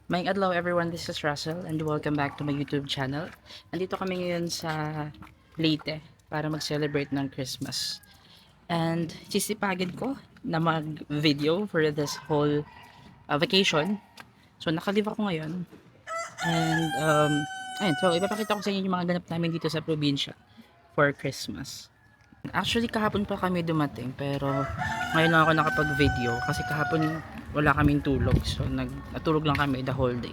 Maying adlaw everyone, this is Russell and welcome back to my YouTube channel. Nandito kami ngayon sa Leyte para mag-celebrate ng Christmas. And sisipagin ko na mag-video for this whole vacation. So nakalive ako ngayon. And ayun, so ipapakita ko sa inyo yung mga ganap namin dito sa probinsya for Christmas. Actually kahapon pa kami dumating pero ngayon lang ako nakapag-video kasi kahapon wala kaming tulog. So natulog lang kami the whole day.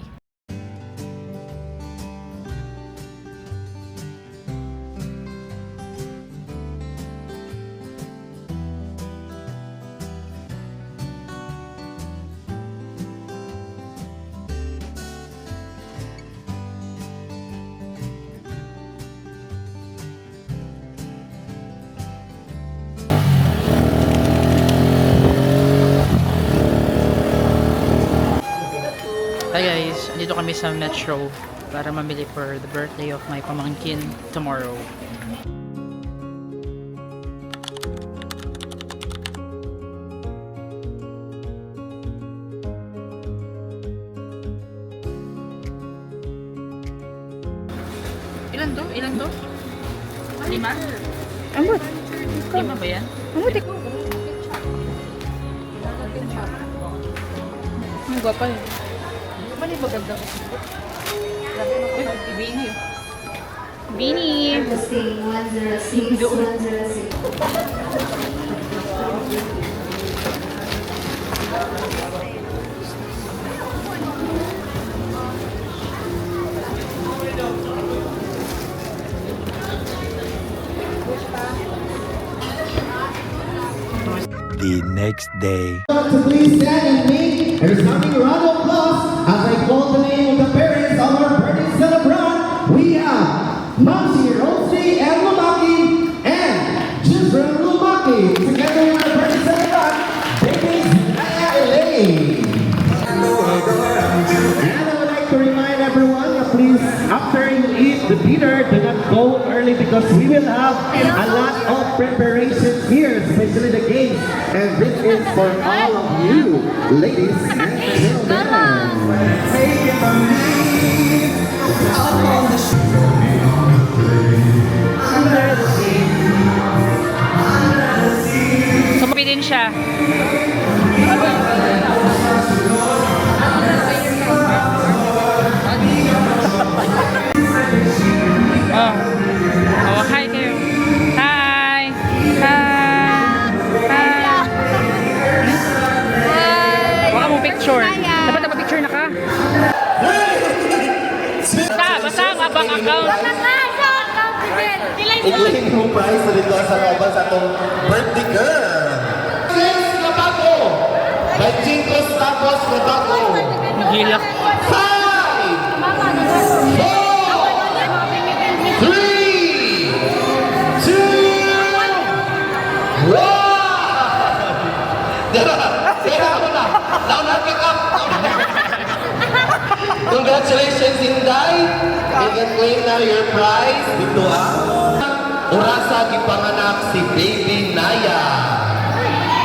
Hi guys, dito kami sa Metro para mamili for the birthday of my pamangkin tomorrow. Ilan to? Ilan to? 5? Ambot. 5 ba yan? Ambot. Ang gwapa yun. Mali maganda ko. Bini. Bini. 106, 106. The next day. To please stand and meet a resounding round of applause as I call the name of the parents of our birthday celebrant. We have Mamsi Rosie and Lumaki and Jisrael Lumaki. Together with our birthday celebrant, baby Naya Elaine. And I would like to remind everyone that please, after you eat the dinner, do not go early because we will have a lot of preparations here, especially the games. And this is for all of you, ladies and gentlemen. Take it from me, up on the under the sea, under the sea. Sumabi din siya. Oh. Oh, hi kayo. Hi. Hi. Hi. Baka mo picture. Dapat nagpa-picture na ka. Basta ang abang account. Igling mo prize na dito sa Robas sa itong birthday girl. Yes, Nabago! By Jinkos Tapos Nabago. Gilak. 5, 4, 3, 2, 1. Teka ako na. Now na pick up. Congratulations, Inday. You can claim now your prize. Dito Orasa gipanganak si Baby Naya.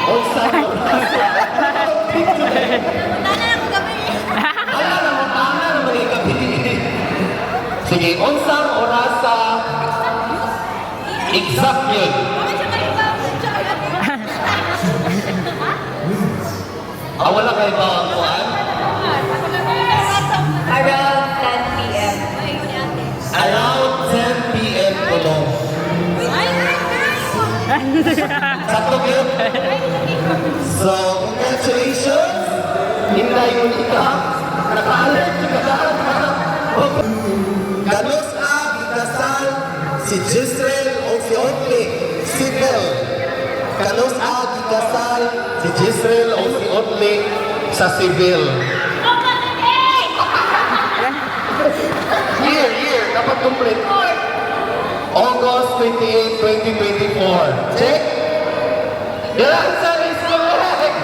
Orasa orasa. Ala na mo tama na mga gabi. Sige, unsang orasa exact yun. Wala kayo ba ang kuhan? Around 10 p.m. Around 10 p.m. tulong. Sakto yun? So, congratulations! Hinday mo ika. Naka-alert ka na. Ganos ikasal si Jisrael o si Otli, si Bel. Ganos ikasal si Jisrael o si Otli sa civil. Year, dapat complete. August 28, 2024. Check? The answer is correct!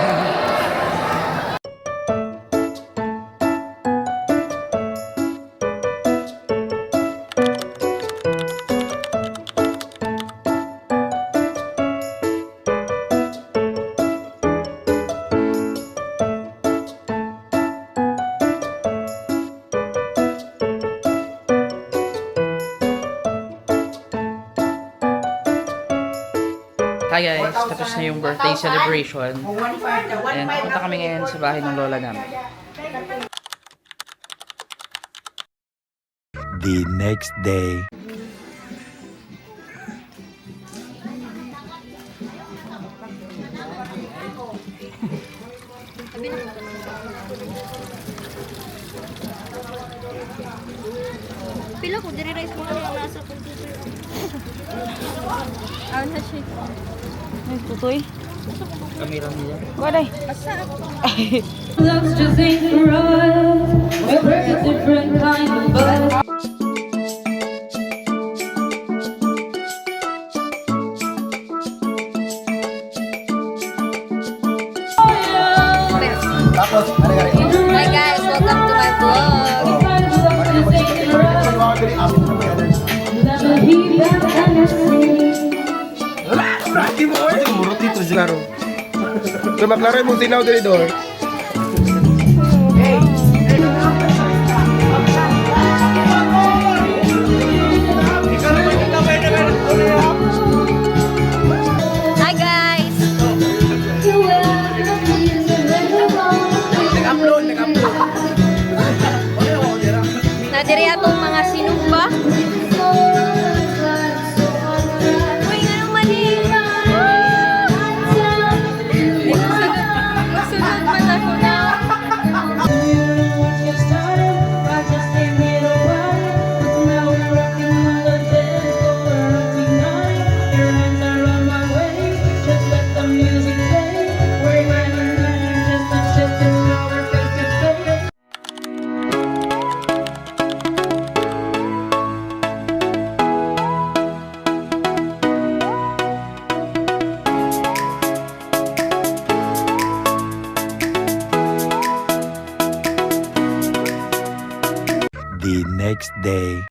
Hi guys, tapos na yung birthday celebration. And punta kami ngayon sa bahay ng lola namin. The next day. Pila ko, dire-rice mo lang nasa computer. Ano na siya? Ay, tutoy. Kamera niya. Waday. Love's just ain't for us. We're a different kind of buzz. Hi guys, welcome to my vlog. Love just ain't for us. Never hear that kind of thing. Murot dito sigaro. Kung maklaro mo sinaw dito door. Hi guys. Nadiri atong mga sinumba. Uy, nga nung mali. Magsunod pa na ko na. The next day.